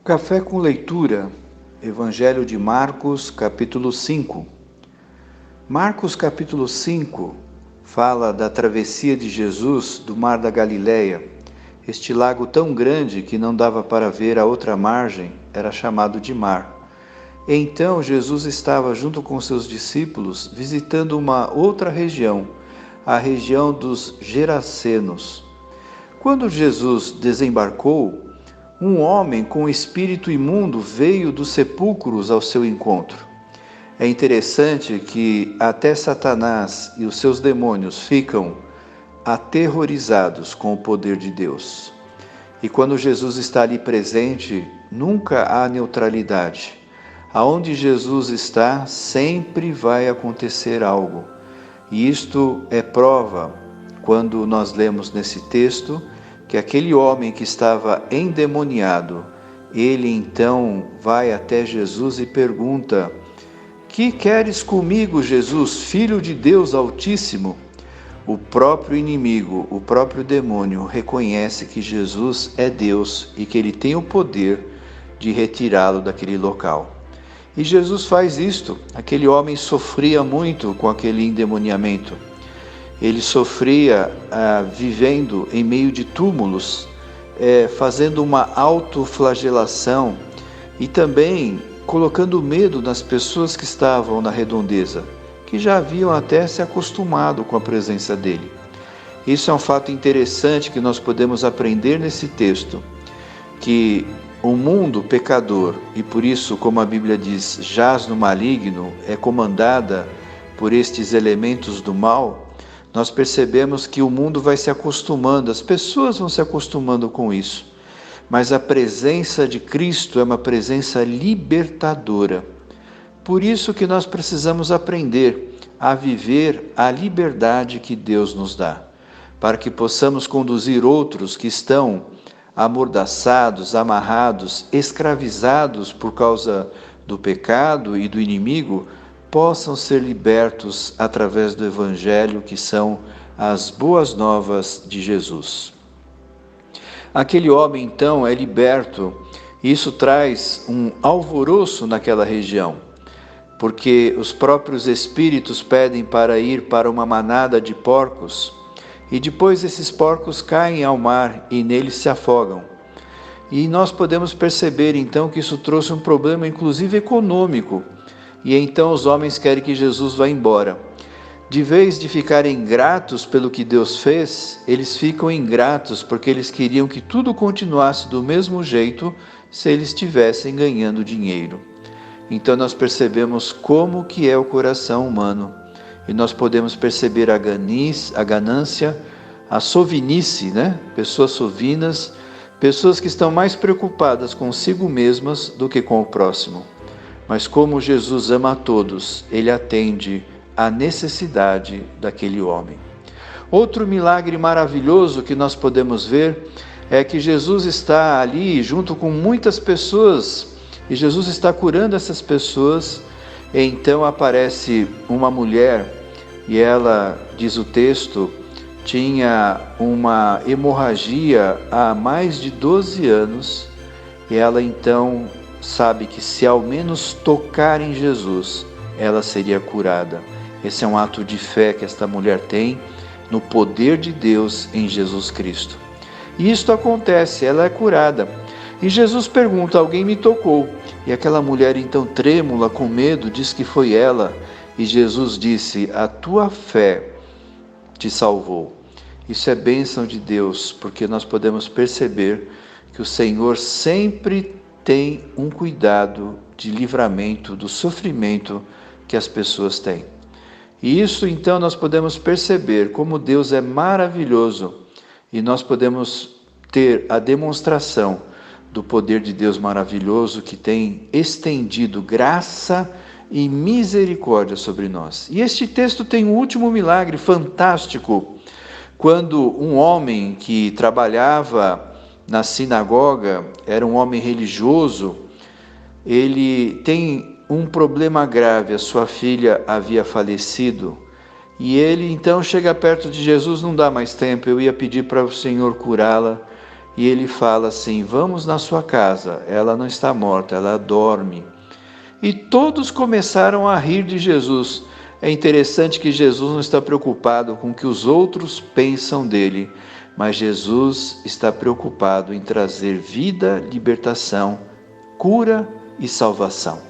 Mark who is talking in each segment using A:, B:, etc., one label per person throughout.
A: Café com leitura, Evangelho de Marcos, capítulo 5. Marcos, capítulo 5, fala da travessia de Jesus do Mar da Galileia. Este lago tão grande que não dava para ver a outra margem era chamado de mar. Então Jesus estava junto com seus discípulos visitando uma outra região, a região dos Gerasenos. Quando Jesus desembarcou, um homem com espírito imundo veio dos sepulcros ao seu encontro. É interessante que até Satanás e os seus demônios ficam aterrorizados com o poder de Deus. E quando Jesus está ali presente, nunca há neutralidade. Aonde Jesus está, sempre vai acontecer algo. E isto é prova, quando nós lemos nesse texto, que aquele homem que estava endemoniado, ele então vai até Jesus e pergunta: "Que queres comigo, Jesus, Filho de Deus Altíssimo?" O próprio inimigo, o próprio demônio, reconhece que Jesus é Deus e que ele tem o poder de retirá-lo daquele local. E Jesus faz isto. Aquele homem sofria muito com aquele endemoniamento. Ele sofria vivendo em meio de túmulos, fazendo uma autoflagelação e também colocando medo nas pessoas que estavam na redondeza, que já haviam até se acostumado com a presença dele. Isso é um fato interessante que nós podemos aprender nesse texto, que o mundo pecador, e por isso, como a Bíblia diz, jaz no maligno, é comandada por estes elementos do mal. Nós percebemos que o mundo vai se acostumando, as pessoas vão se acostumando com isso. Mas a presença de Cristo é uma presença libertadora. Por isso que nós precisamos aprender a viver a liberdade que Deus nos dá, para que possamos conduzir outros que estão amordaçados, amarrados, escravizados por causa do pecado e do inimigo, possam ser libertos através do Evangelho, que são as boas novas de Jesus. Aquele homem, então, é liberto, e isso traz um alvoroço naquela região, porque os próprios espíritos pedem para ir para uma manada de porcos, e depois esses porcos caem ao mar e neles se afogam. E nós podemos perceber, então, que isso trouxe um problema, inclusive econômico. E então os homens querem que Jesus vá embora. De vez de ficarem gratos pelo que Deus fez, eles ficam ingratos porque eles queriam que tudo continuasse do mesmo jeito se eles estivessem ganhando dinheiro. Então nós percebemos como que é o coração humano. E nós podemos perceber a ganância, a sovinice, Pessoas sovinas, pessoas que estão mais preocupadas consigo mesmas do que com o próximo. Mas como Jesus ama a todos, ele atende à necessidade daquele homem. Outro milagre maravilhoso que nós podemos ver é que Jesus está ali junto com muitas pessoas, e Jesus está curando essas pessoas. E então aparece uma mulher, e ela, diz o texto, tinha uma hemorragia há mais de 12 anos, e ela então sabe que se ao menos tocar em Jesus, ela seria curada. Esse é um ato de fé que esta mulher tem no poder de Deus em Jesus Cristo. E isto acontece, ela é curada. E Jesus pergunta: "Alguém me tocou?" E aquela mulher, então trêmula, com medo, diz que foi ela. E Jesus disse: "A tua fé te salvou." Isso é bênção de Deus, porque nós podemos perceber que o Senhor sempre tem um cuidado de livramento do sofrimento que as pessoas têm. E isso então nós podemos perceber como Deus é maravilhoso, e nós podemos ter a demonstração do poder de Deus maravilhoso que tem estendido graça e misericórdia sobre nós. E este texto tem um último milagre fantástico, quando um homem que trabalhava na sinagoga, era um homem religioso, ele tem um problema grave, a sua filha havia falecido, e ele então chega perto de Jesus: "Não dá mais tempo, eu ia pedir para o Senhor curá-la." e ele fala assim: vamos na sua casa, ela não está morta, ela dorme. E todos começaram a rir de Jesus. É interessante que Jesus não está preocupado com o que os outros pensam dele, mas Jesus está preocupado em trazer vida, libertação, cura e salvação.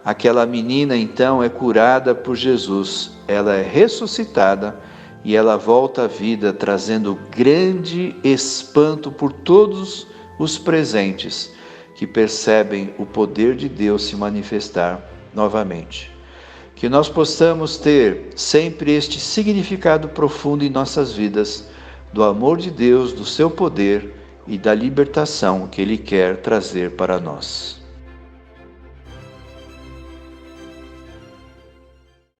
A: Aquela menina então é curada por Jesus, ela é ressuscitada e ela volta à vida, trazendo grande espanto por todos os presentes, que percebem o poder de Deus se manifestar novamente. Que nós possamos ter sempre este significado profundo em nossas vidas, do amor de Deus, do seu poder e da libertação que Ele quer trazer para nós.